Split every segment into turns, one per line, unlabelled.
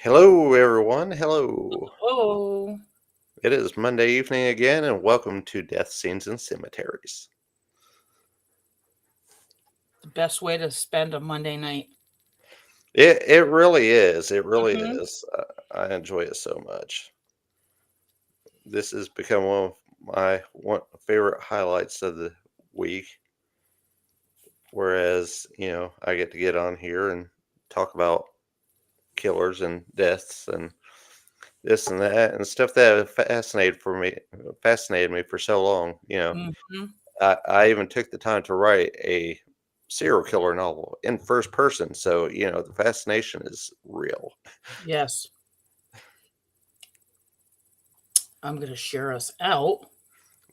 Hello, everyone. Hello.
Oh,
It is Monday evening again, and welcome to Death Scenes and Cemeteries.
the best way to spend a Monday night.
It really is. It really
hmm
is. I enjoy it so much. This has become one of my favorite highlights of the week. Whereas, I get on here and talk about killers and deaths and this and that and stuff that fascinated me for so long.
hmm
I even took the time to write a serial killer novel in first person, so the fascination is real.
Yes, I'm going to share us out.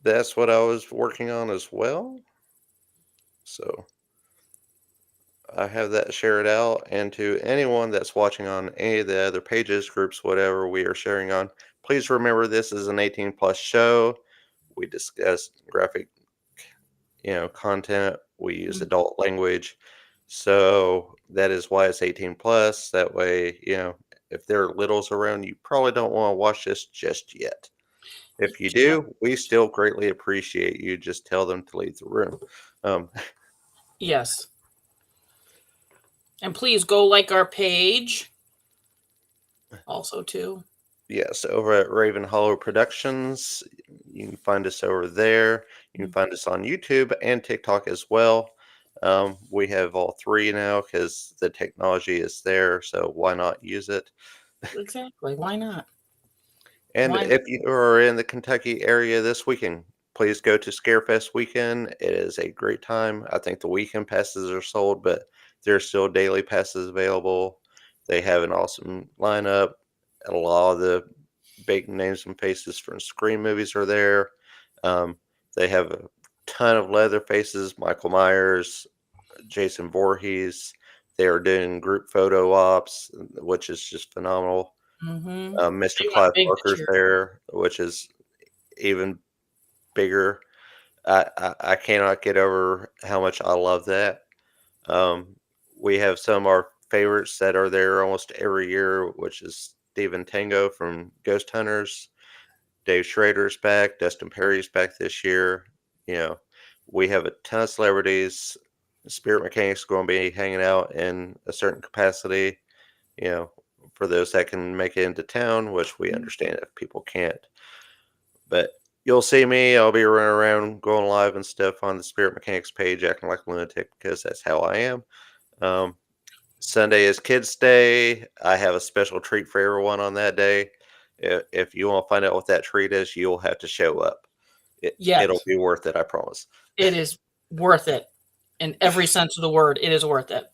That's what I was working on as well. So I have that shared out, and to anyone that's watching on any of the other pages, groups, whatever we are sharing on, please remember this is an 18 plus show. We discuss graphic, content. We use
Mm,
adult language. So that is why it's 18 plus. That way, if there are littles around, you probably don't want to watch this just yet. If you
ju-
do, we still greatly appreciate you. Just tell them to leave the room. Um,
Yes. And please go like our page also, too.
yes, over at Raven Hollow Productions, you can find us over there. You can
Mm,
find us on YouTube and TikTok as well. We have all three now because the technology is there, so why not use it?
Exactly. Why not?
And
Why?
if you are in the Kentucky area this weekend, please go to Scarefest weekend. It is a great time. I think the weekend passes are sold, but there's still daily passes available. They have an awesome lineup. A lot of the big names and faces from Scream movies are there. Um, they have a ton of leather faces, Michael Myers, Jason Voorhees. They are doing group photo ops, which is just phenomenal.
hmm
Mr.
They went
Clive
big this
Barker's
year.
there, which is even bigger. I cannot get over how much I love that. Um, we have some of our favorites that are there almost every year, which is Stephen Tango from Ghost Hunters. Dave Schrader's back. Dustin Perry's back this year. You know, we have a ton of celebrities. Spirit Mechanics going to be hanging out in a certain capacity. You know, for those that can make it into town, which we
Mhm.
understand if people can't. But you'll see me. I'll be running around, going live and stuff on the Spirit Mechanics page, acting like a lunatic because that's how I am. Um, Sunday is Kids Day. I have a special treat for everyone on that day. If you want to find out what that treat is, you'll have to show up. It'll
Yes,
be worth it, I promise.
it is worth it in every sense of the word. It is worth it.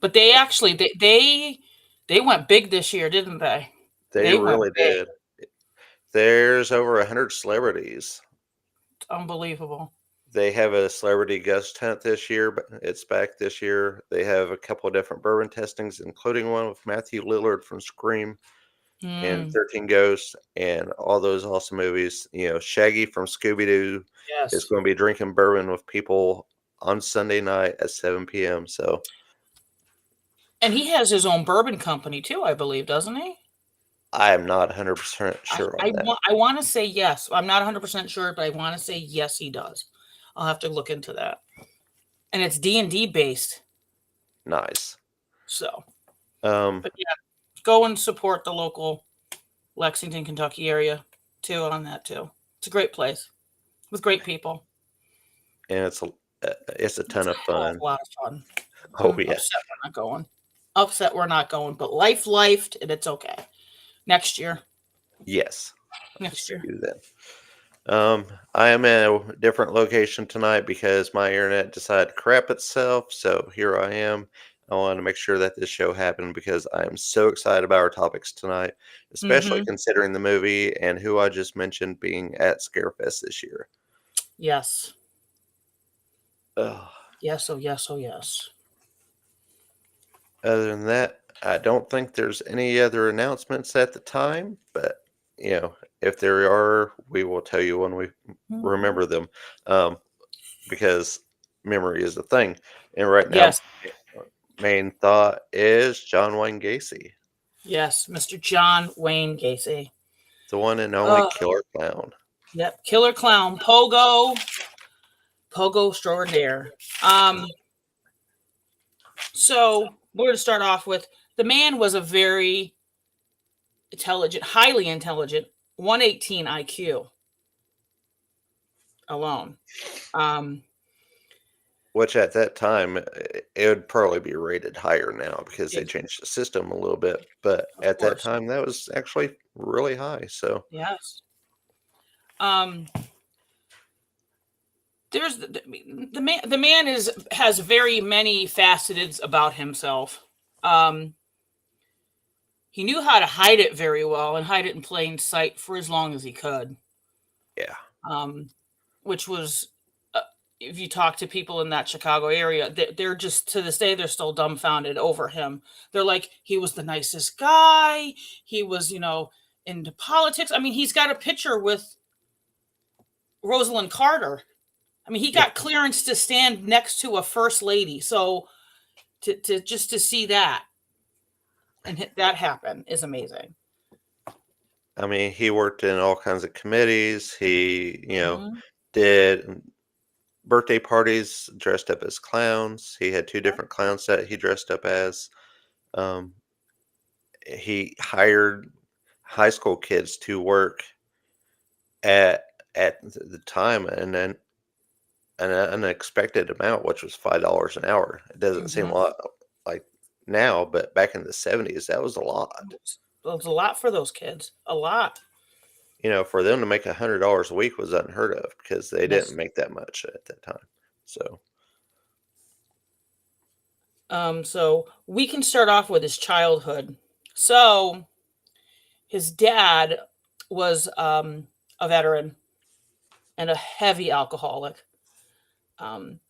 But they actually they went big this year, didn't they?
They
They went
really
big.
did. There's over 100 celebrities.
It's unbelievable.
They have a celebrity guest hunt this year, but it's back this year. They have a couple of different bourbon testings, including one with Matthew Lillard from Scream and
Mm,
13 Ghosts and all those awesome movies. Shaggy from Scooby Doo is
yes.
going to be drinking bourbon with people on Sunday night at 7 p.m. So
And he has his own bourbon company too, I believe, doesn't he?
I am not 100% sure on that.
I want to say yes. I'm not 100% sure, but I want to say yes, he does. I'll have to look into that. And it's D&D based.
Nice.
So,
Um,
but yeah, go and support the local Lexington, Kentucky area too on that too. It's a great place with great people.
and it's a
It's
ton of
a hell of
fun.
a lot of fun.
Oh
I'm
yeah,
upset we're not going. Upset we're not going, but life lifed and it's okay. Next year.
yes.
Next
See
year.
you then. I am in a different location tonight because my internet decided to crap itself. So here I am. I want to make sure that this show happened because I am so excited about our topics tonight, especially
Mm-hmm.
considering the movie and who I just mentioned being at Scarefest this year.
Yes.
Ugh.
Yes, oh yes, oh yes.
Other than that, I don't think there's any other announcements at the time, but if there are, we will tell you when we
Mhm.
remember them. Um, because memory is a thing. And right now,
Yes.
main thought is John Wayne Gacy,
Yes, Mr. John Wayne Gacy.
the one and only
Oh,
killer clown.
yep, killer clown, Pogo extraordinaire. So we're going to start off with the man was a very intelligent, highly intelligent, 118 IQ alone. Um,
Which at that time, it would probably be rated higher now because they
it,
changed the system a little bit. But
of
at that
course,
time, that was actually really high. So,
yes. Um, there's the man. The man has very many facets about himself. Um, he knew how to hide it very well and hide it in plain sight for as long as he could.
yeah.
Um, which was if you talk to people in that Chicago area, they're just to this day they're still dumbfounded over him. They're like, he was the nicest guy. He was, into politics. I mean, he's got a picture with Rosalind Carter. I mean, he
Yeah.
got clearance to stand next to a first lady. So to just to see that and that happen is amazing.
I mean, he worked in all kinds of committees. He,
Mm-hmm.
did birthday parties dressed up as clowns. He had two
Yep.
different clowns that he dressed up as. Um, he hired high school kids to work at the time and then an unexpected amount, which was $5 an hour. It doesn't seem a
Mm-hmm.
lot like now, but back in the 70s, that was a lot.
It was a lot for those kids. A lot.
For them to make $100 a week was unheard of because they didn't
Yes.
make that much at that time. So,
So we can start off with his childhood. So his dad was a veteran and a heavy alcoholic. Um,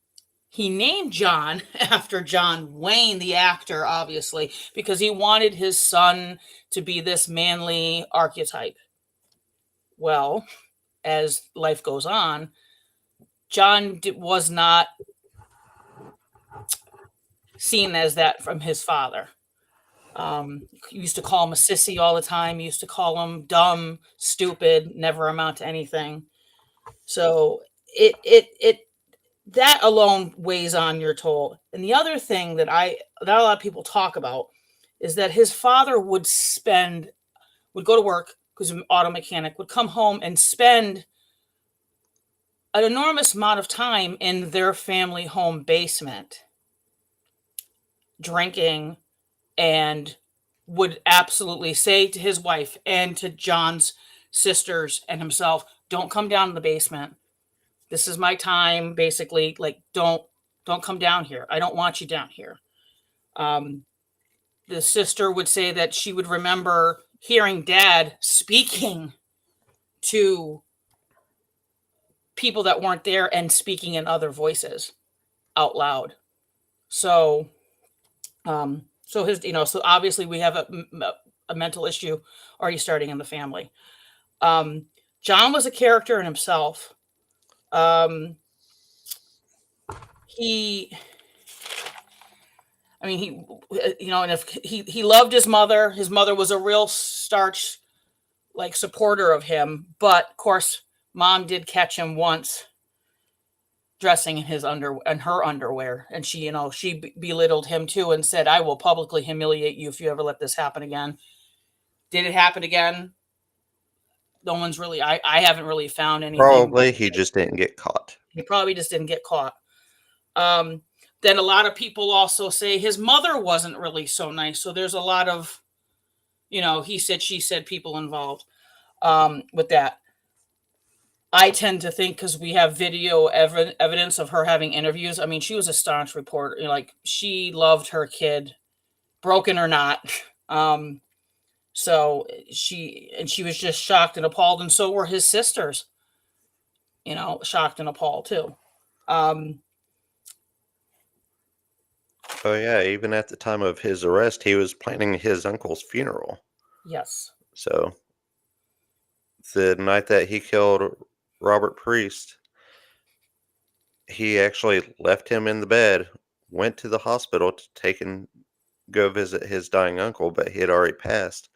he named John after John Wayne, the actor, obviously, because he wanted his son to be this manly archetype. Well, as life goes on, John was not seen as that from his father. He used to call him a sissy all the time. He used to call him dumb, stupid, never amount to anything. So it that alone weighs on your toll. And the other thing that not a lot of people talk about is that his father would go to work because an auto mechanic, would come home and spend an enormous amount of time in their family home basement drinking, and would absolutely say to his wife and to John's sisters and himself, don't come down to the basement. This is my time, basically. Like, don't come down here. I don't want you down here. Um, the sister would say that she would remember hearing dad speaking to people that weren't there and speaking in other voices out loud. So, so obviously we have a mental issue already starting in the family. Um, John was a character in himself. Um, he, I mean, and if he loved his mother was a real starch like supporter of him, but of course, mom did catch him once dressing in her underwear, and she belittled him too and said, "I will publicly humiliate you if you ever let this happen again." Did it happen again? No one's really. I haven't really found anything.
probably he just didn't get caught.
He probably just didn't get caught. Um, then a lot of people also say his mother wasn't really so nice. So there's a lot of, he said, she said, people involved with that. I tend to think because we have video evidence of her having interviews. I mean, she was a staunch reporter. Like she loved her kid, broken or not. Um, so she was just shocked and appalled, and so were his sisters. Shocked and appalled too. Um,
Oh, yeah. Even at the time of his arrest, he was planning his uncle's funeral.
yes.
So, the night that he killed Robert Priest, he actually left him in the bed went to the hospital to go visit his dying uncle, but he had already passed,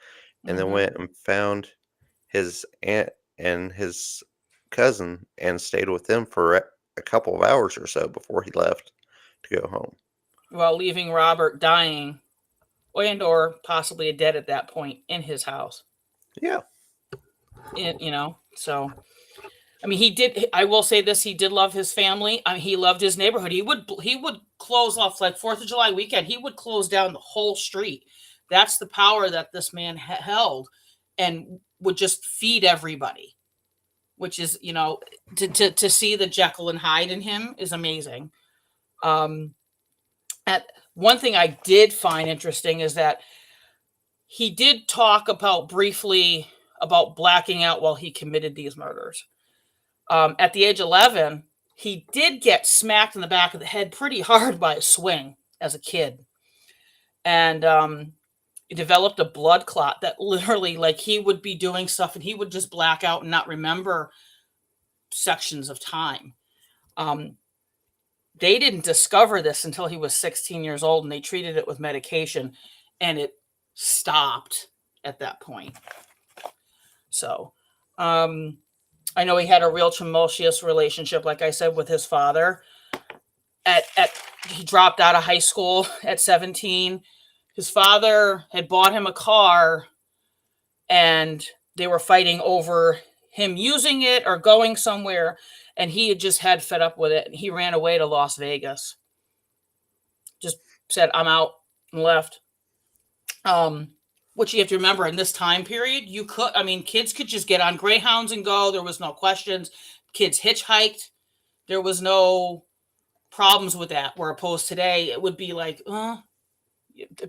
and then
Mhm.
went and found his aunt and his cousin and stayed with them for a couple of hours or so before he left to go home.
While leaving Robert dying and or possibly dead at that point in his house.
Yeah.
So I mean, he did. I will say this: he did love his family. I mean, he loved his neighborhood. He would close off like Fourth of July weekend. He would close down the whole street. That's the power that this man held, and would just feed everybody. Which is, to see the Jekyll and Hyde in him is amazing. Um, at one thing I did find interesting is that he did talk about briefly about blacking out while he committed these murders. At the age of 11, he did get smacked in the back of the head pretty hard by a swing as a kid. And he developed a blood clot that literally, like, he would be doing stuff and he would just black out and not remember sections of time. Um, they didn't discover this until he was 16 years old, and they treated it with medication, and it stopped at that point. So, I know he had a real tumultuous relationship, like I said, with his father. He dropped out of high school at 17. His father had bought him a car, and they were fighting over him using it or going somewhere, and he had just had fed up with it, and he ran away to Las Vegas. Just said, "I'm out," and left. Which you have to remember, in this time period, kids could just get on Greyhounds and go. There was no questions. Kids hitchhiked. There was no problems with that. Where opposed today, it would be like,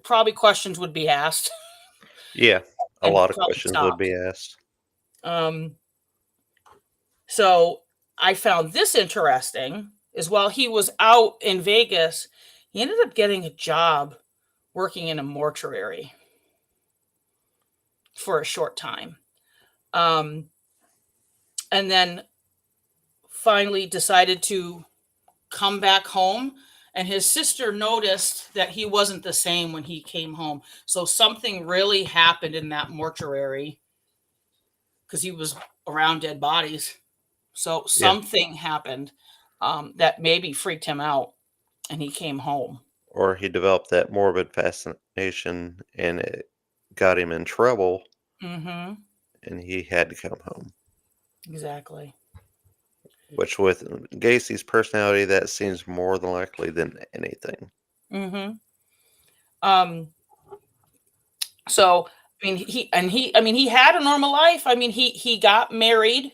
probably questions would be asked
Yeah. A
and
lot of
probably
questions would
stopped.
be asked.
Um, so I found this interesting. Is while he was out in Vegas, he ended up getting a job working in a mortuary for a short time. Um, and then finally decided to come back home. And his sister noticed that he wasn't the same when he came home. So something really happened in that mortuary because he was around dead bodies. So
Yeah.
something happened that maybe freaked him out, and he came home.
Or he developed that morbid fascination and it got him in trouble
Mm-hmm.
and he had to come home.
Exactly.
Which, with Gacy's personality, that seems more than likely than anything.
Mm-hmm. Um, so he had a normal life. I mean, he got married,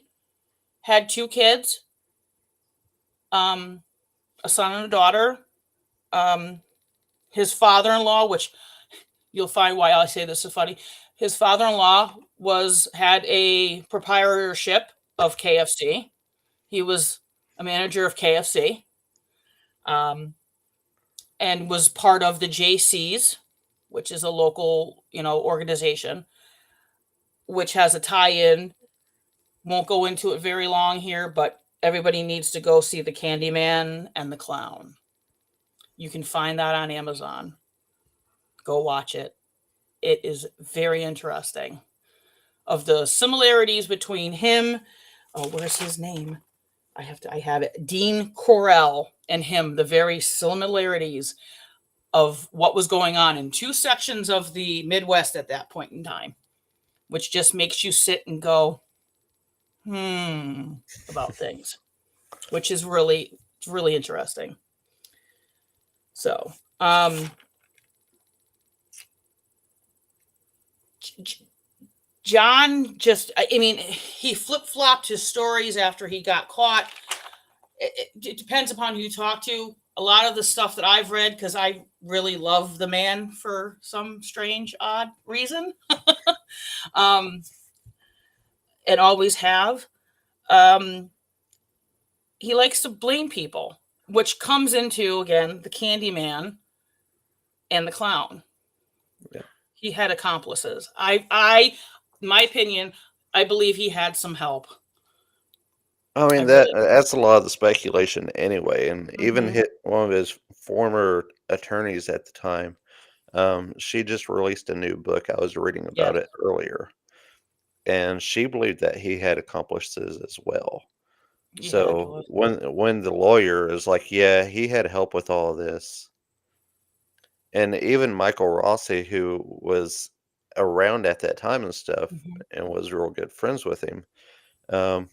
had 2 kids, um, a son and a daughter. Um, his father-in-law, which you'll find why I say this is funny, his father-in-law had a proprietorship of KFC. He was a manager of KFC, um, and was part of the JCs, which is a local, organization, which has a tie-in. Won't go into it very long here, but everybody needs to go see the Candyman and the Clown. You can find that on Amazon. Go watch it. It is very interesting. Of the similarities between him, where's his name? I have it. Dean Corell and him, the very similarities of what was going on in 2 sections of the Midwest at that point in time, which just makes you sit and go, about things, which is really interesting. So, John he flip flopped his stories after he got caught. It depends upon who you talk to. A lot of the stuff that I've read, because I really love the man for some strange, odd reason, um, and always have. Um, he likes to blame people, which comes into, again, the Candyman and the Clown.
Yeah.
He had accomplices. My opinion, I believe he had some help.
I
I
mean
really.
that's a lot of the speculation anyway, and even
Mm-hmm.
hit one of his former attorneys at the time. She just released a new book. I was reading about
Yes.
it earlier, and she believed that he had accomplices as well.
He had
So
to.
when the lawyer is like, "Yeah, he had help with all of this," and even Michael Rossi, who was around at that time and stuff,
Mhm.
and was real good friends with him, um,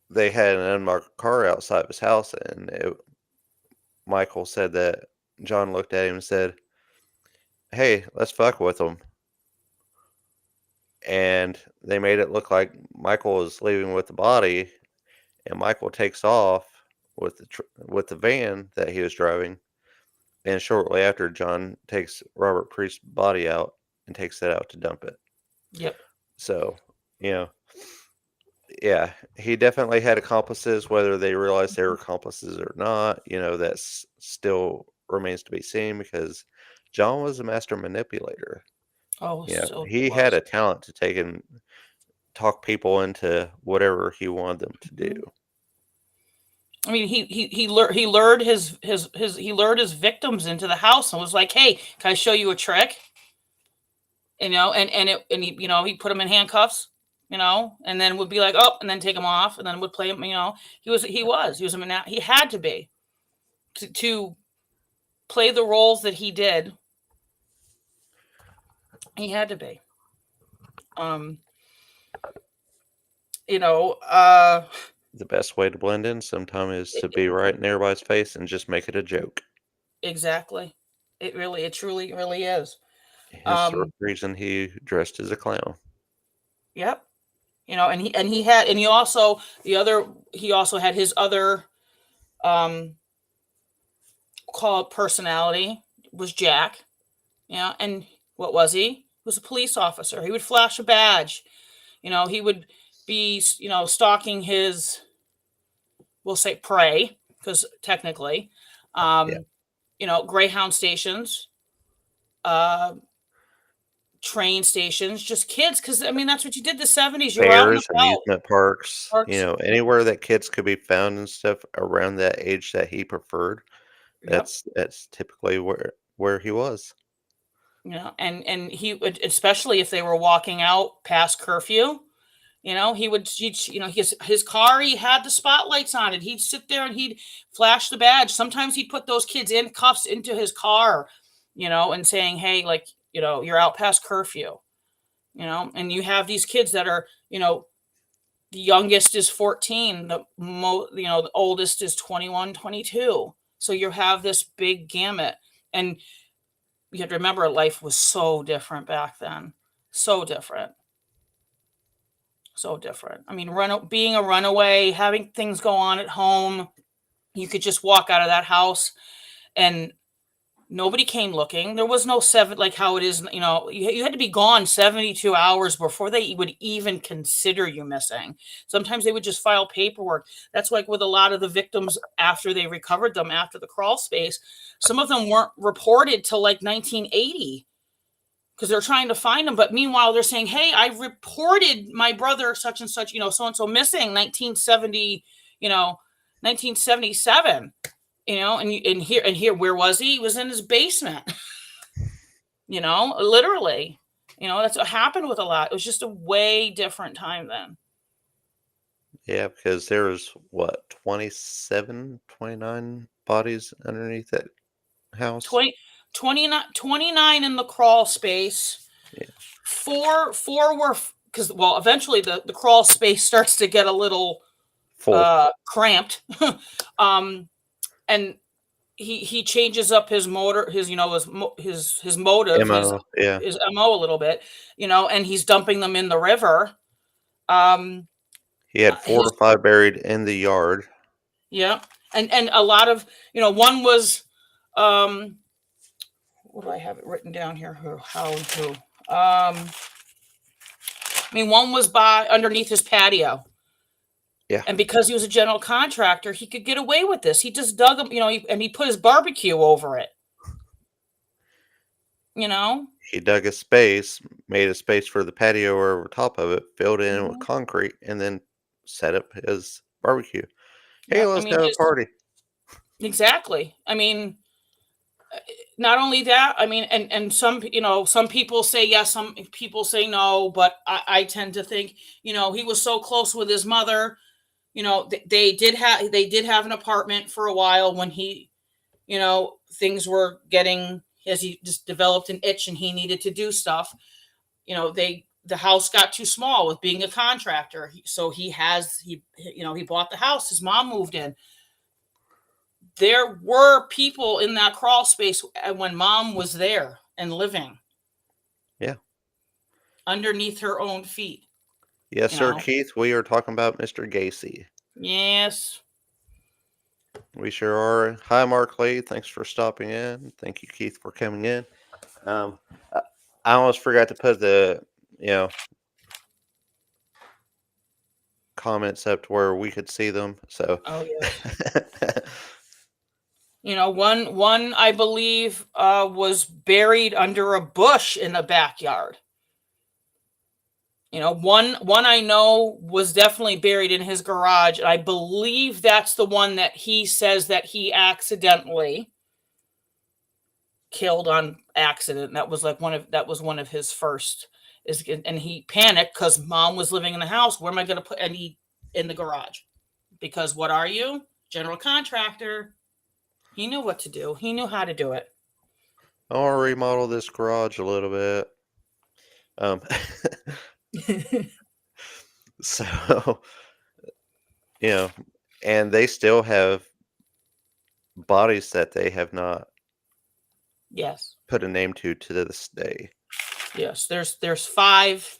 they had an unmarked car outside of his house, and Michael said that John looked at him and said, "Hey, let's fuck with him." And they made it look like Michael was leaving with the body, and Michael takes off with with the van that he was driving. And shortly after, John takes Robert Priest's body out and takes it out to dump it.
Yep.
So, you know, yeah, he definitely had accomplices. Whether they realized they were accomplices or not, that's still remains to be seen because John was a master manipulator.
Oh, so he
He had
was.
a talent to take and talk people into whatever he wanted them to do.
Mhm. I mean, he lured he lured his victims into the house and was like, "Hey, can I show you a trick?" He put them in handcuffs, and then would be like, "Oh," and then take them off, and then would play him. He was he had to be to play the roles that he did. He had to be. Um, you know, uh,
The best way to blend in sometime is
it,
to be right in everybody's face and just make it a joke.
exactly. It truly, really is.
Hence the
Um,
reason he dressed as a clown.
yep. And he had, and he also had his other, um, call it personality, was Jack. And what was he? He was a police officer. He would flash a badge. He would be, stalking his, we'll say, prey, because technically,
Yeah.
um, Greyhound stations, uh, train stations, just kids. Because I mean, that's what you did the '70s. You were out and
Fairs,
about.
amusement parks,
Parks.
anywhere that kids could be found and stuff around that age that he preferred.
Yep.
That's typically where he was.
And he would, especially if they were walking out past curfew. He would, his car, he had the spotlights on it. He'd sit there and he'd flash the badge. Sometimes he'd put those kids in cuffs into his car, and saying, "Hey, like, you're out past curfew." And you have these kids that are, the youngest is 14, the oldest is 21, 22. So you have this big gamut. And you have to remember, life was so different back then. So different. So different. I mean, being a runaway, having things go on at home, you could just walk out of that house and nobody came looking. There was no seven, like how it is. You had to be gone 72 hours before they would even consider you missing. Sometimes they would just file paperwork. That's like with a lot of the victims after they recovered them after the crawl space. Some of them weren't reported till like 1980 because they're trying to find them. But meanwhile, they're saying, "Hey, I reported my brother such and such, so and so missing 1970, 1977." And here, where was he? He was in his basement. Literally. That's what happened with a lot. It was just a way different time then.
Yeah, because there was what, 27, 29 bodies underneath that house.
20, 29 in the crawl space.
Yeah,
Four were, because, well, eventually the crawl space starts to get a little
full
cramped. um, and he changes up his motor, his motive, his
mo. Yeah,
his mo a little bit, and he's dumping them in the river. Um,
he had four
his
or five buried in the yard.
Yeah, and a lot of, one was, um, what do I have it written down here? How and who? I mean, one was by underneath his patio.
Yeah,
And because he was a general contractor, he could get away with this. He just dug them, and he put his barbecue over it. You know.
he dug a space, made a space for the patio over top of it, filled it in with
Mhm.
concrete, and then set up his barbecue. Hey,
Yep. I
let's
mean,
have a
his
party.
Exactly. I mean, not only that, I mean, and some, some people say yes, some people say no, but I tend to think, he was so close with his mother. They did have an apartment for a while when things were getting, as he just developed an itch and he needed to do stuff. The house got too small with being a contractor, so he bought the house. His mom moved in. There were people in that crawl space when mom was there and living
Yeah.
underneath her own feet.
Yes,
You
sir,
know.
Keith. We are talking about Mr. Gacy.
Yes.
We sure are. Hi, Mark Lee. Thanks for stopping in. Thank you, Keith, for coming in. Um, I, I almost forgot to put the you know comments up to where we could see them. So,
Oh yes. One I believe was buried under a bush in the backyard. One I know was definitely buried in his garage. I believe that's the one that he says that he accidentally killed on accident. That was one of his first. And he panicked because mom was living in the house. Where am I going to put any in the garage? Because what are you, general contractor? He knew what to do. He knew how to do it.
I want to remodel this garage a little bit. Um, so you know, and they still have bodies that they have not
Yes.
put a name to this day.
Yes. There's five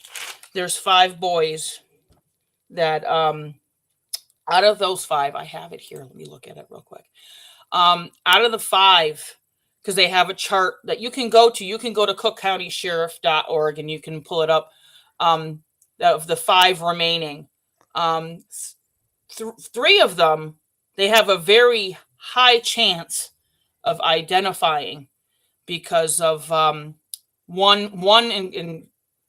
boys that out of those five, I have it here. Let me look at it real quick. Out of the five, because they have a chart that you can go to. You can go to cookcountysheriff.org and you can pull it up. Um, of the five remaining, um, three of them, they have a very high chance of identifying because of one in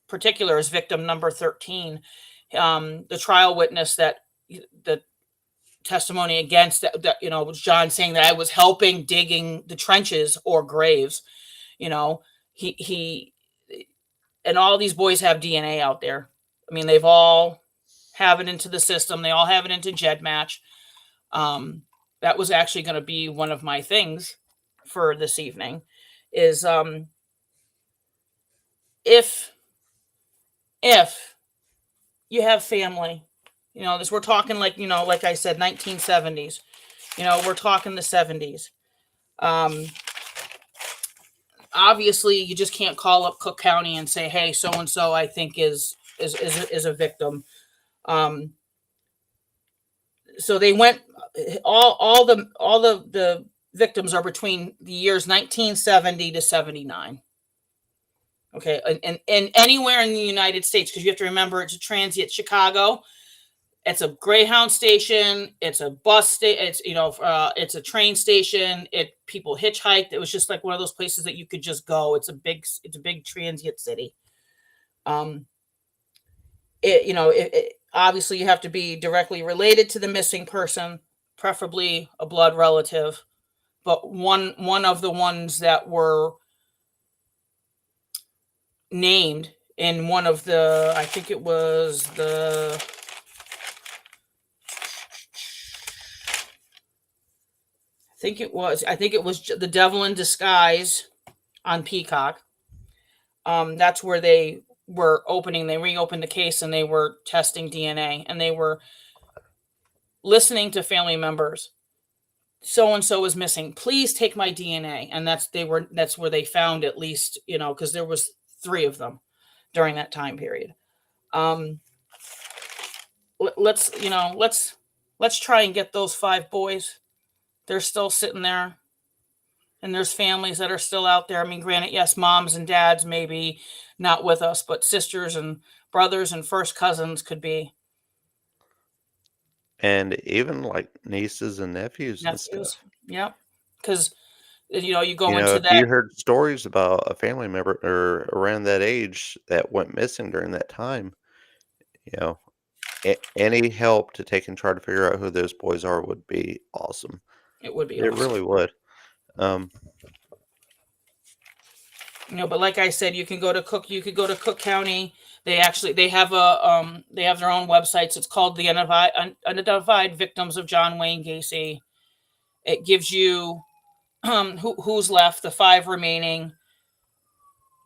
particular is victim number 13. The trial witness that the testimony against that was John saying that I was helping digging the trenches or graves. You know, he and all these boys have DNA out there. I mean, they've all have it into the system. They all have it into GEDmatch. Um, that was actually going to be one of my things for this evening. Is if if you have family, this we're talking like I said, 1970s. We're talking the 70s. Um, Obviously, you just can't call up Cook County and say, "Hey, so and so, I think is a victim." Um, so they went all the victims are between the years 1970 to 79. Okay, and anywhere in the United States, because you have to remember it's a transient Chicago. It's a Greyhound station. It's a bus station. It's a train station. People hitchhiked. It was just like one of those places that you could just go. It's a big transient city. Um, obviously you have to be directly related to the missing person, preferably a blood relative. But one of the ones that were named in one of the, I think it was the Devil in Disguise on Peacock. That's where they reopened the case and they were testing DNA and they were listening to family members. So and so is missing. Please take my DNA. And that's where they found at least, because there was three of them during that time period. Um, let's try and get those five boys. They're still sitting there, and there's families that are still out there. I mean, granted, yes, moms and dads maybe not with us, but sisters and brothers and first cousins could be.
And even like nieces and nephews and
Nephews.
stuff.
Yep. Because you go into
If
that.
you heard stories about a family member or around that age that went missing during that time, you know, any help to take and try to figure out who those boys are would be awesome.
It would be
It
awesome.
really would. Um,
But like I said, you can go to Cook. You could go to Cook County. They have they have their own websites. It's called the Unidentified Victims of John Wayne Gacy. It gives you who's left, the five remaining.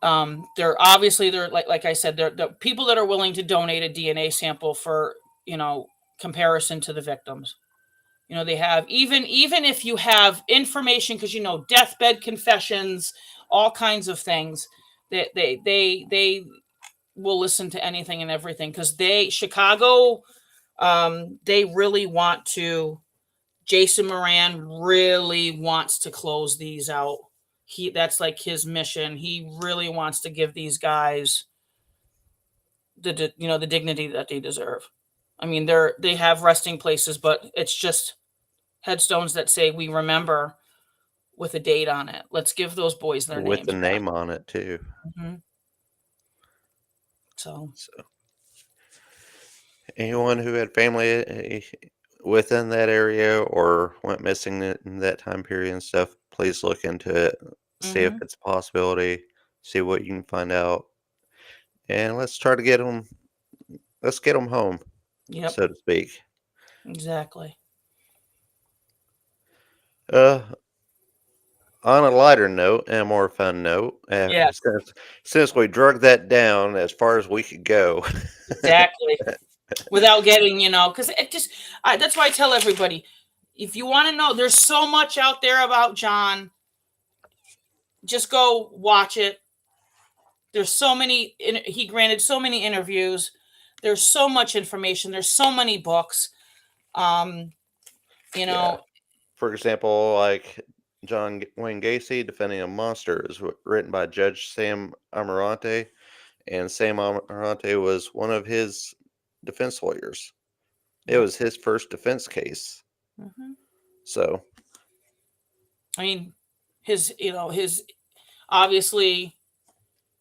They're obviously they're like I said, they're the people that are willing to donate a DNA sample for comparison to the victims. They have even if you have information, because deathbed confessions, all kinds of things, they will listen to anything and everything, because Chicago, they really want to. Jason Moran really wants to close these out. That's like his mission. He really wants to give these guys the dignity that they deserve. I mean, they have resting places, but it's just headstones that say we remember, with a date on it. Let's give those boys their
with the
names back.
name on it too.
Mhm. So,
So anyone who had family within that area or went missing in that time period and stuff, please look into it. See if
mhm.
it's a possibility. See what you can find out, and let's try to get them. Let's get them home,
Yep,
so to speak.
exactly.
Uh, on a lighter note and a more fun note,
Yes,
since we drug that down as far as we could go,
exactly. Without getting, because it just, that's why I tell everybody, if you want to know, there's so much out there about John. Just go watch it. There's so many. He granted so many interviews. There's so much information. There's so many books. Um, you
yeah.
know,
For example, like John Wayne Gacy Defending a Monster is written by Judge Sam Amarante, and Sam Amarante was one of his defense lawyers. It
yep.
was his first defense case.
Hmm.
So,
I mean, his obviously,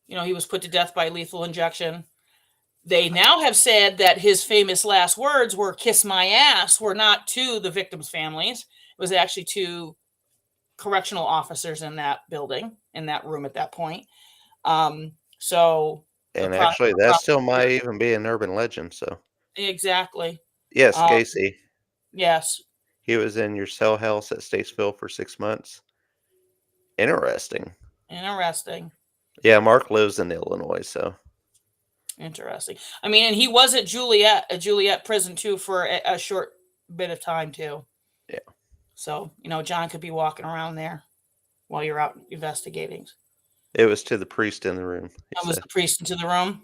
he was put to death by lethal injection. They now have said that his famous last words were "kiss my ass," were not to the victims' families. It was actually to correctional officers in that building, in that room at that point. So the
and actually, that still
prosecutor,
might even be an urban legend. So,
exactly.
yes,
Um,
Gacy.
yes,
He was in your cell house at Statesville for 6 months. Interesting.
interesting,
Yeah, Mark lives in Illinois, so
interesting. I mean, and he was at Juliet prison too for a short bit of time too.
yeah,
So John could be walking around there while you're out investigating.
it was to the priest in the room. He
I was
said,
the priest into the room.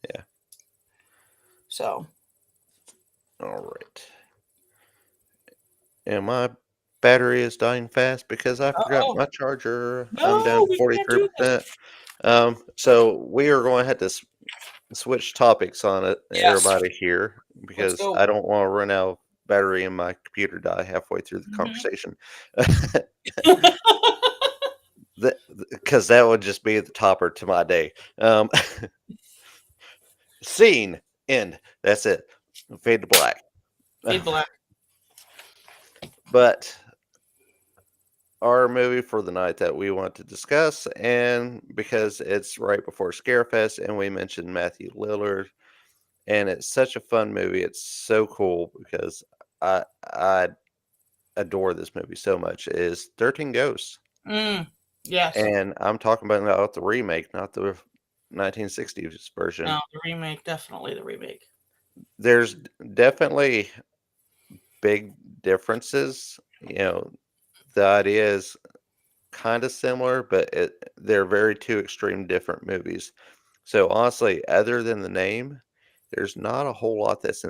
"Yeah,
So,
all right." And my battery is dying fast because I forgot
oh
my charger. I'm down
no,
to
we can't do this.
43%. So we are going to have to switch topics on it,
Yes,
everybody here,
let's
because
go.
I don't want to run out of battery and my computer die halfway through the
Mhm.
conversation. Because that would just be the topper to my day. Scene, end. That's it. Fade to black.
Fade black.
But our movie for the night that we want to discuss, and because it's right before Scarefest, and we mentioned Matthew Lillard, and it's such a fun movie. It's so cool because I adore this movie so much. Is 13 Ghosts,
Mm, yes.
and I'm talking about the remake, not the 1960s version.
No, the remake, definitely the remake.
There's definitely big differences. The idea is kind of similar, but they're very two extreme different movies. So honestly, other than the name, there's not a whole lot that's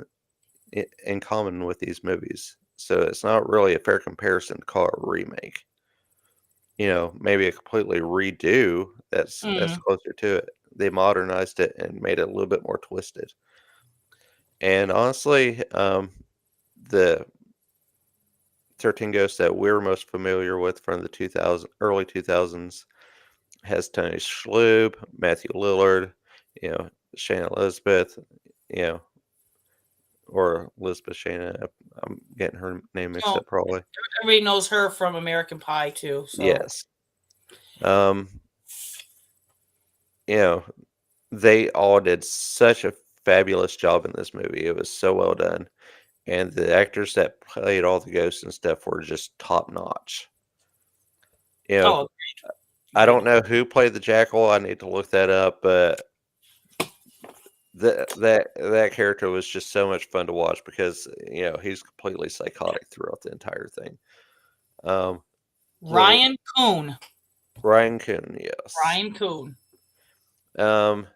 in common with these movies. So it's not really a fair comparison to call it a remake. Maybe a completely redo that's
Mm,
closer to it. They modernized it and made it a little bit more twisted. And honestly, the 13 Ghosts that we're most familiar with from the early 2000s has Tony Shalhoub, Matthew Lillard, Shane Elizabeth, you know, or Elizabeth Shana. I'm getting her name mixed
No,
up probably.
everybody knows her from American Pie too. So
Yes. Um, you know, they all did such a fabulous job in this movie. It was so well done. And the actors that played all the ghosts and stuff were just top notch. You know,
oh,
I
agreed.
don't know who played the Jackal. I need to look that up, but that character was just so much fun to watch because he's completely psychotic throughout the entire thing. Um, the
Ryan Coon.
Ryan Coon, yes.
Ryan Coon.
Um,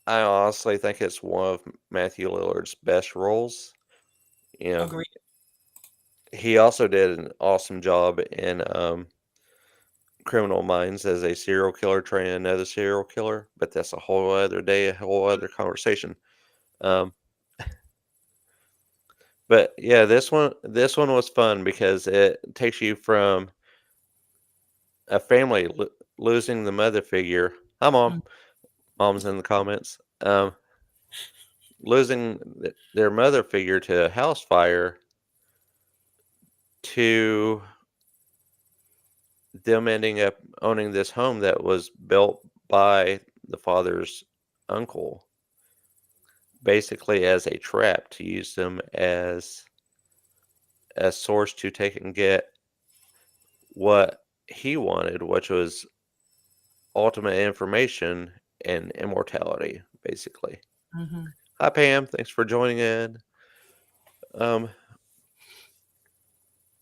I honestly think it's one of Matthew Lillard's best roles. You know,
Agreed.
he also did an awesome job in Criminal Minds as a serial killer training another serial killer, but that's a whole other day, a whole other conversation. Um, but yeah, this one was fun because it takes you from a family losing the mother figure. Hi, mom.
Mm,
Mom's in the comments. Losing their mother figure to a house fire to them ending up owning this home that was built by the father's uncle, basically as a trap to use them as a source to take and get what he wanted, which was ultimate information and immortality, basically.
mm-hmm.
Hi, Pam. Thanks for joining in. Um,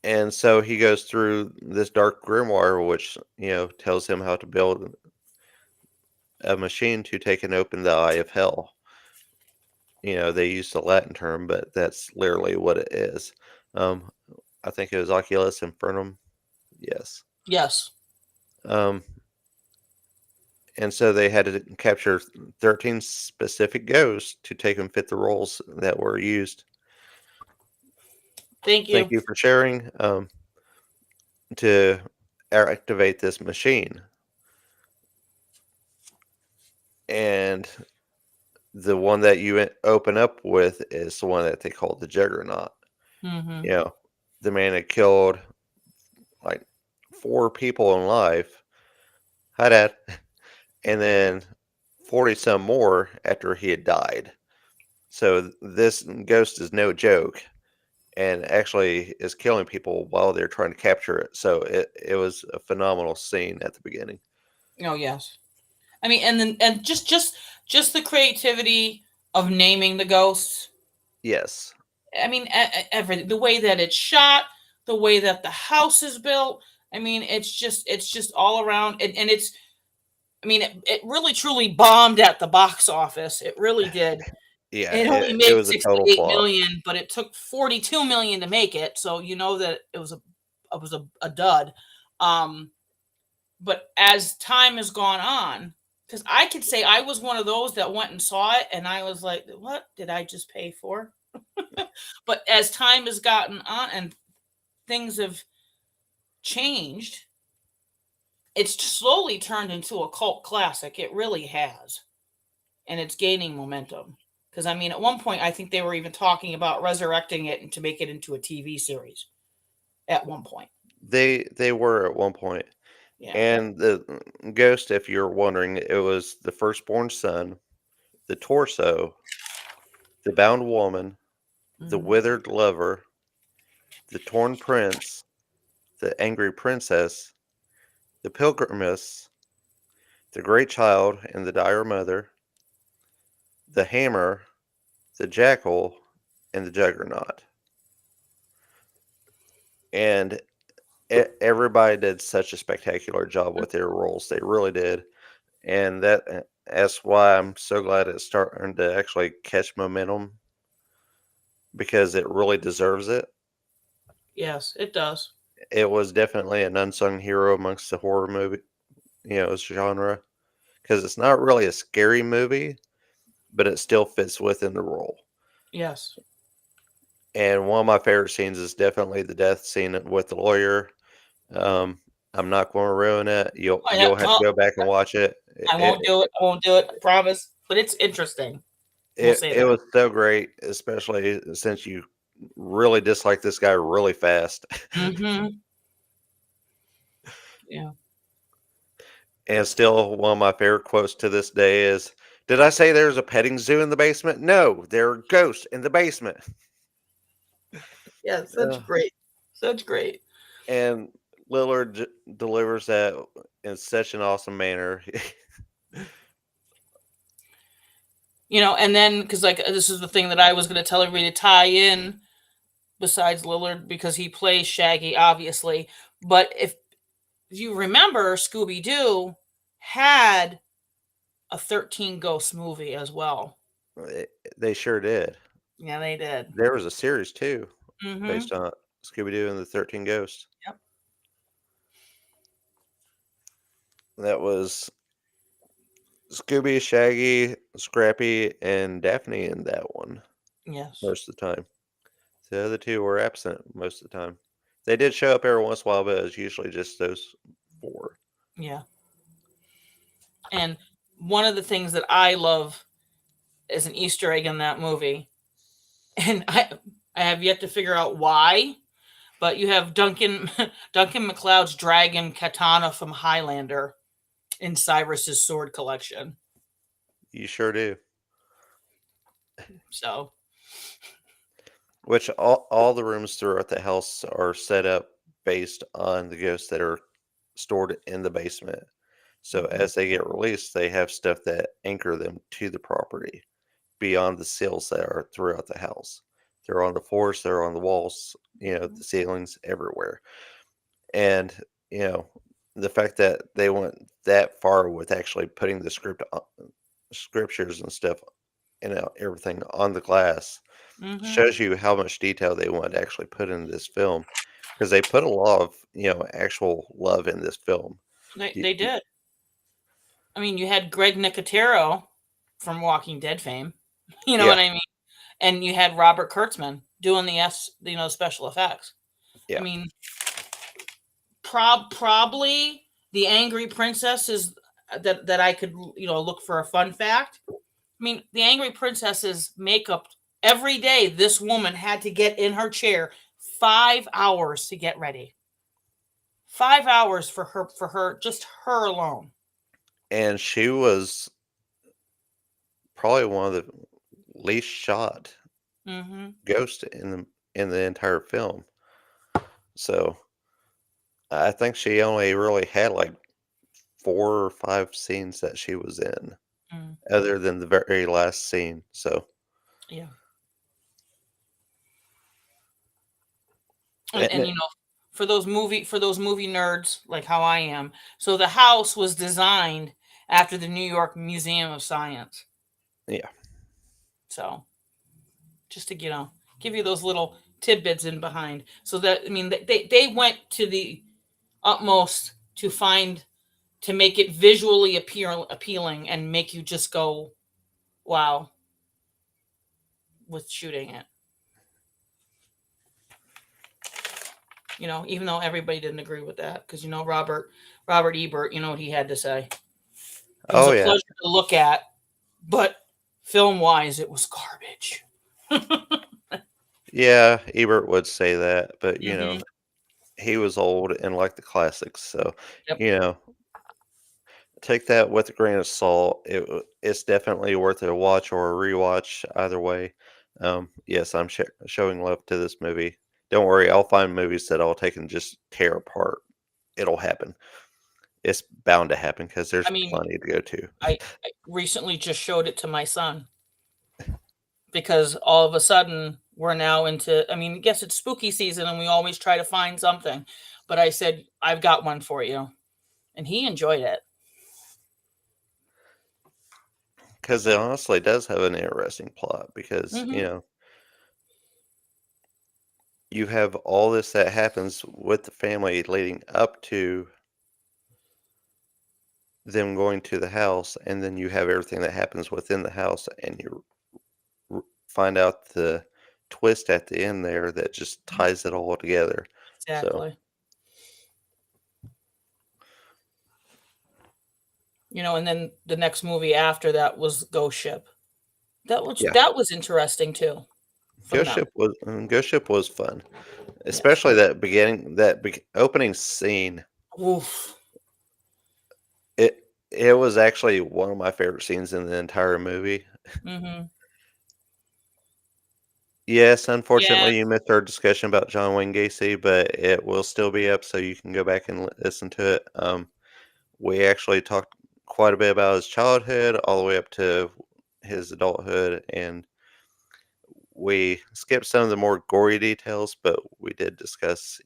and so he goes through this dark grimoire, which tells him how to build a machine to take and open the eye of hell. They use the Latin term, but that's literally what it is. Um, I think it was Oculus Infernum. Yes.
Yes.
Um, and so they had to capture 13 specific ghosts to take and fit the roles that were used.
Thank
Thank
you.
you for sharing to activate this machine. And the one that you open up with is the one that they call the Juggernaut.
Mm-hmm.
You know, the man had killed like 4 people in life. Hi, Dad. And then 40 some more after he had died. So this ghost is no joke and actually is killing people while they're trying to capture it. So it was a phenomenal scene at the beginning.
Oh yes. I mean, and then and just the creativity of naming the ghosts.
Yes.
I mean, everything. The way that it's shot, the way that the house is built. I mean, it's just all around, and it's. I mean, it really truly bombed at the box office. It really did.
Yeah,
It only
it
made
was a total
68
flop.
million, but it took 42 million to make it. So you know that it was a dud. Um, but as time has gone on, because I could say I was one of those that went and saw it, and I was like, "What did I just pay for?" But as time has gotten on and things have changed, it's slowly turned into a cult classic. It really has, and it's gaining momentum. Because I mean, at one point, I think they were even talking about resurrecting it and to make it into a TV series. At one point,
They were at one point.
yeah.
And the ghost, if you're wondering, it was the firstborn son, the torso, the bound woman, the
Hmm.
withered lover, the torn prince, the angry princess, the pilgrimess, the great child and the dire mother, the hammer, the jackal, and the juggernaut. And everybody did such a spectacular job with their roles. They really did. And that's why I'm so glad it's starting to actually catch momentum because it really deserves it.
Yes, it does.
It was definitely an unsung hero amongst the horror movie, genre because it's not really a scary movie, but it still fits within the role.
Yes.
And one of my favorite scenes is definitely the death scene with the lawyer. Um, I'm not going to ruin it. You'll
I,
you'll have to
well,
go back and watch it.
I won't do it. I won't do it. I promise. But it's interesting. We'll
It
say
it
that.
was so great, especially since you really dislike this guy really fast.
Mhm. Yeah.
And still, one of my favorite quotes to this day is, "Did I say there's a petting zoo in the basement? No, there are ghosts in the basement."
Yeah,
Uh,
such great. Such great.
and Lillard delivers that in such an awesome manner.
And then because like this is the thing that I was going to tell everybody to tie in besides Lillard because he plays Shaggy, obviously. But if you remember, Scooby Doo had a 13 Ghosts movie as well.
Eh, they sure did.
Yeah, they did.
There was a series too,
Mm-hmm.
based on Scooby Doo and the 13 Ghosts.
Yep.
That was Scooby, Shaggy, Scrappy, and Daphne in that one
Yes.
most of the time. The other two were absent most of the time. They did show up every once in a while, but it was usually just those four.
Yeah. And one of the things that I love is an Easter egg in that movie, and I have yet to figure out why. But you have Duncan Duncan MacLeod's dragon katana from Highlander in Cyrus's sword collection.
You sure do.
So
Which all the rooms throughout the house are set up based on the ghosts that are stored in the basement. So
mhm,
as they get released, they have stuff that anchor them to the property beyond the seals that are throughout the house. They're on the floors, they're on the walls,
mhm,
the ceilings, everywhere. And, you know, the fact that they went that far with actually putting the scriptures and stuff and everything on the glass
mhm.
shows you how much detail they wanted to actually put in this film because they put a lot of actual love in this film.
They
Y-
they
y-
did. I mean, you had Greg Nicotero from Walking Dead fame. You know
Yeah,
what I mean? And you had Robert Kurtzman doing the special effects. I
yeah,
mean, probably the Angry Princess is that I could look for a fun fact. I mean, the Angry Princess's makeup every day. This woman had to get in her chair 5 hours to get ready. 5 hours for her just her alone.
and she was probably one of the least shot
Hmm.
ghosts in the entire film. So I think she only really had like 4 or 5 scenes that she was in,
Mm,
other than the very last scene. So
yeah, and
and
and for those movie nerds like how I am, so the house was designed after the New York Museum of Science.
yeah,
So just to give you those little tidbits in behind, so that I mean they went to the utmost to make it visually appealing and make you just go wow with shooting it. Even though everybody didn't agree with that, because Robert Ebert, you know what he had to say. It was
oh
a
yeah,
pleasure to look at, but film wise, it was garbage.
yeah. Ebert would say that, but
Hmm.
he was old and liked the classics, so
Yep.
you know, take that with a grain of salt. It's definitely worth a watch or a rewatch either way. Yes, I'm showing love to this movie. Don't worry, I'll find movies that I'll take and just tear apart. It'll happen. It's bound to happen because
I
there's
mean,
plenty to go to.
I recently just showed it to my son because all of a sudden we're now into. I mean, yes, it's spooky season, and we always try to find something. But I said I've got one for you, and he enjoyed it.
Because it honestly does have an interesting plot. Because
Hmm.
you have all this that happens with the family leading up to them going to the house, and then you have everything that happens within the house, and you find out the twist at the end there that just ties it all together. So,
Exactly. And then the next movie after that was Ghost Ship.
Yeah,
that was interesting too from them.
Ghost Ship was fun,
Yes.
especially that beginning opening scene.
Oof.
It was actually one of my favorite scenes in the entire movie.
Mhm.
Yes, unfortunately, you
Yes.
missed our discussion about John Wayne Gacy, but it will still be up, so you can go back and listen to it. We actually talked quite a bit about his childhood, all the way up to his adulthood, and we skipped some of the more gory details, but we did discuss,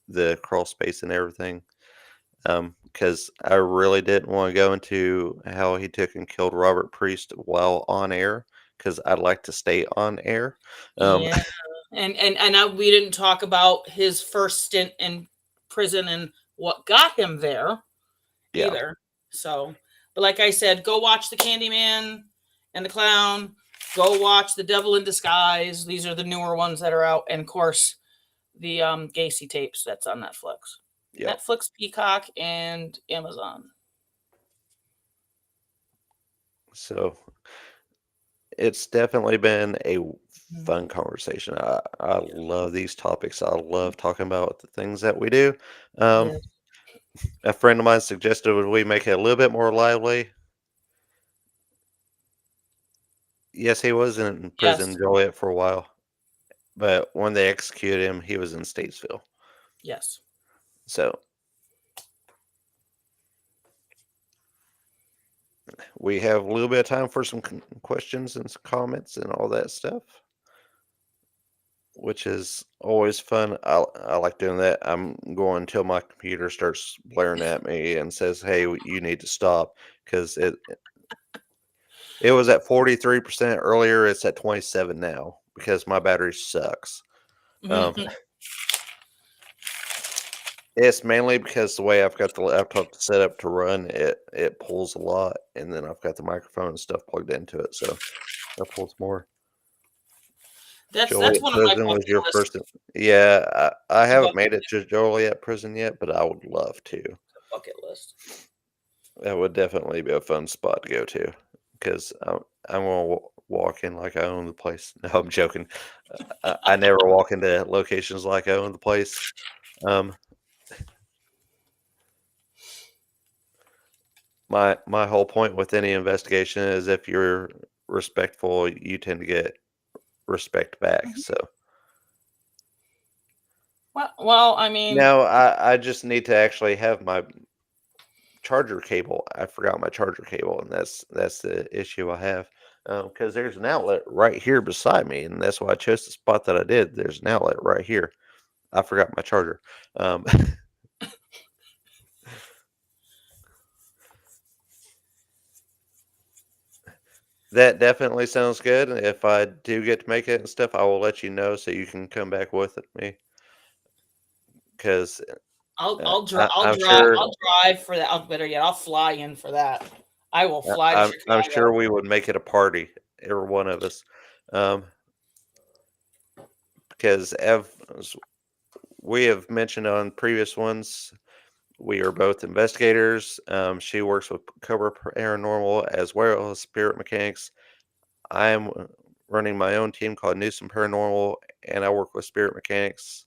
the crawl space and everything. Because I really didn't want to go into how he took and killed Robert Priest while on air, because I'd like to stay on air. Um,
Yeah. We didn't talk about his first stint in prison and what got him there
yeah,
either. So, but like I said, go watch The Candyman and the Clown. Go watch The Devil in Disguise. These are the newer ones that are out, and of course the Gacy tapes that's on Netflix,
yeah.
Netflix, Peacock, and Amazon.
So it's definitely been a
Mhm.
fun conversation. I love these topics. I love talking about the things that we do. Um,
Yes.
a friend of mine suggested we make it a little bit more lively. Yes, he was in prison
Yes.
Joliet for a while, but when they executed him, he was in Statesville.
Yes.
So we have a little bit of time for some questions and some comments and all that stuff, which is always fun. I like doing that. I'm going until my computer starts blaring at me and says, "Hey, you need to stop," because it was at 43% earlier. It's at 27 now because my battery sucks. Um, it's mainly because the way I've got the laptop set up to run it pulls a lot, and then I've got the microphone and stuff plugged into it, so that pulls more.
That's
Joliet
one of my
prison was
bucket
your
list.
first. Yeah, I haven't
Bucket,
made it to Joliet prison yet, but I would love to.
bucket list.
That would definitely be a fun spot to go to because I'm gonna walk in like I own the place. No, I'm joking. I never walk into locations like I own the place. Um, my whole point with any investigation is if you're respectful, you tend to get respect back.
Mhm.
So
Well, I mean,
now I just need to actually have my charger cable. I forgot my charger cable, and that's the issue I have. Because there's an outlet right here beside me, and that's why I chose the spot that I did. There's an outlet right here. I forgot my charger. Um, that definitely sounds good. And if I do get to make it and stuff, I will let you know so you can come back with me. Because
I'll
I'm
drive
sure
I'll drive for that. I'll better yet, I'll fly in for that. I will fly to
I'm sure
Chicago.
we would make it a party, every one of us. Um, because as we have mentioned on previous ones, we are both investigators. She works with Cobra Paranormal as well as Spirit Mechanics. I'm running my own team called Newsom Paranormal, and I work with Spirit Mechanics.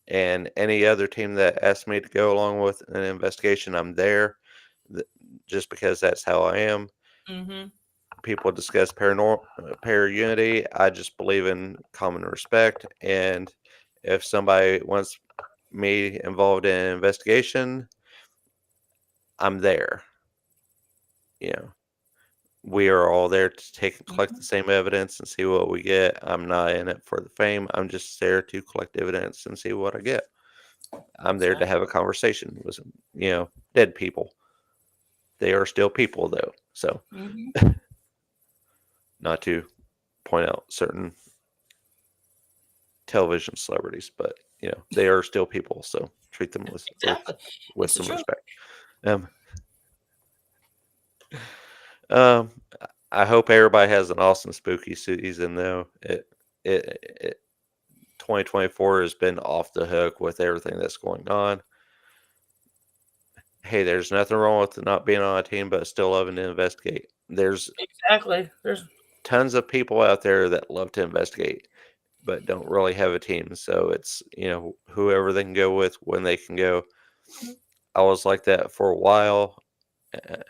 And any other team that asks me to go along with an investigation, I'm there, th- just because that's how I am.
Mhm.
People discuss paranormal para unity. I just believe in common respect, and if somebody wants me involved in an investigation, I'm there. You know, we are all there to take and collect the
Mhm.
same evidence and see what we get. I'm not in it for the fame. I'm just there to collect evidence and see what I get. I'm there to
Exactly.
have a conversation with some, dead people. They are still people, though. So,
Mhm.
not to point out certain television celebrities, but they are still people. So treat them
Exactly.
with
It's the
some
truth.
respect. Um, um, I hope everybody has an awesome spooky season, though. It 2024 has been off the hook with everything that's going on. Hey, there's nothing wrong with not being on a team, but still loving to investigate. There's
Exactly. There's
tons of people out there that love to investigate, but don't really have a team. So it's, whoever they can go with when they can go.
Mhm.
I was like that for a while,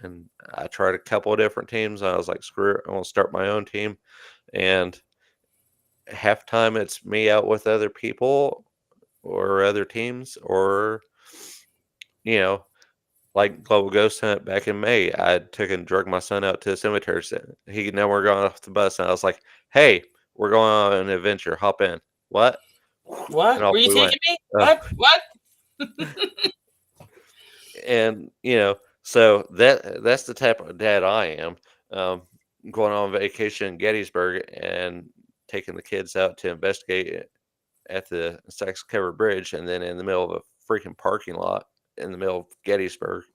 and I tried a couple of different teams. I was like, screw it, I want to start my own team. And half time it's me out with other people or other teams, or, you know, like Global Ghost Hunt back in May, I took and drugged my son out to Cemeteries. Now we're going off the bus, and I was like, "Hey, we're going on an adventure. Hop in." What? And
What?
off
Were you
we went.
taking me?
Uh,
What? What?
and so that's the type of dad I am. Um, Going on vacation in Gettysburg and taking the kids out to investigate at the Sykes Covered Bridge, and then in the middle of a freaking parking lot in the middle of Gettysburg,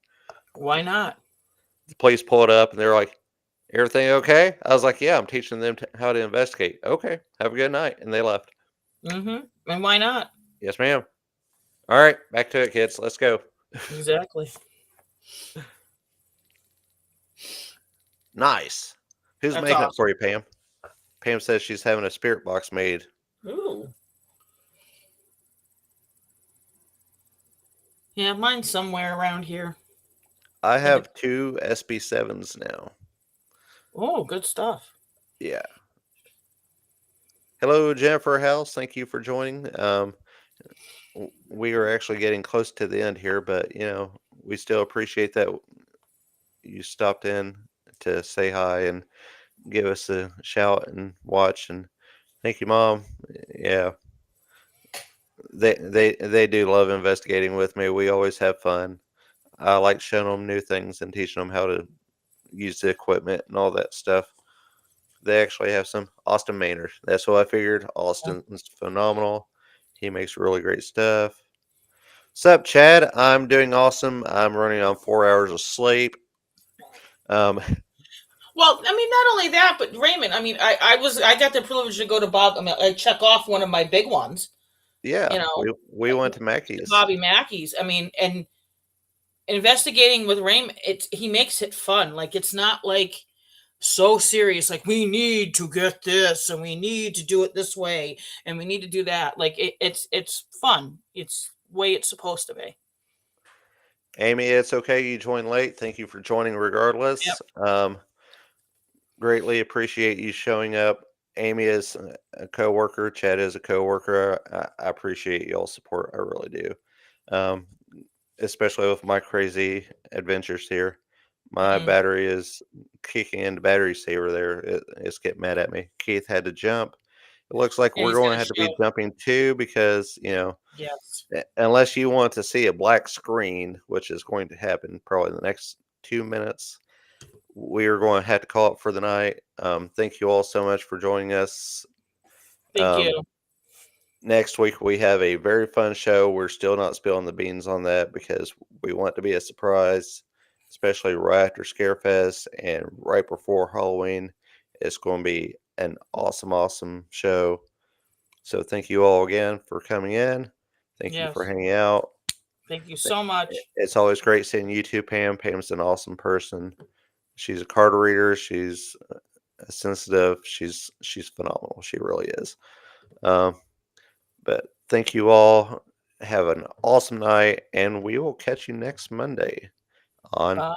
Why not?
the police pulled up and they were like, "Everything okay?" I was like, "Yeah, I'm teaching them how to investigate." "Okay, have a good night," and they left.
Mm-hmm. And why not?
"Yes, ma'am." "All right, back to it, kids. Let's go."
Exactly.
Nice. Who's
That's
making it
awesome.
for you, Pam? Pam says she's having a spirit box made.
Ooh. Yeah, mine's somewhere around here.
I
In the
have two SB7s now.
Oh, good stuff.
Yeah. Hello, Jennifer House. Thank you for joining. We are actually getting close to the end here, but we still appreciate that you stopped in to say hi and give us a shout and watch. And thank you, Mom. Yeah, they do love investigating with me. We always have fun. I like showing them new things and teaching them how to use the equipment and all that stuff. They actually have some Austin Maynard. That's what I figured. Austin's phenomenal. He makes really great stuff. Sup, Chad? I'm doing awesome. I'm running on 4 hours of sleep. Um,
Well, I mean, not only that, but Raymond. I mean, I got the privilege to go to Bob. I mean, I check off one of my big ones.
yeah,
You know,
we went to
to
Mackey's.
Bobby Mackey's. I mean, and investigating with Raymond, he makes it fun. Like it's not like so serious. Like we need to get this, and we need to do it this way, and we need to do that. Like it's fun. It's way it's supposed to be.
Amy, it's okay you joined late. Thank you for joining
Yep.
regardless. Greatly appreciate you showing up. Amy is a coworker. Chad is a coworker. I appreciate y'all's support. I really do. Um, Especially with my crazy adventures here. My
Mm.
battery is kicking into battery saver there. It's getting mad at me. Keith had to jump. It looks like
And
we're
he's
going to
gonna
have to be
show.
jumping too because,
Yes.
unless you want to see a black screen, which is going to happen probably in the next 2 minutes, we are going to have to call it for the night. Thank you all so much for joining us.
Thank
Um,
you.
Next week, we have a very fun show. We're still not spilling the beans on that because we want it to be a surprise, especially right after Scarefest and right before Halloween. It's going to be an awesome, awesome show. So, thank you all again for coming in. Thank you for
Yes.
hanging out.
Thank you so much.
It's always great seeing you two, Pam. Pam's an awesome person. She's a card reader. She's sensitive. She's phenomenal. She really is. Um, but thank you all. Have an awesome night, and we will catch you next Monday on
Bye.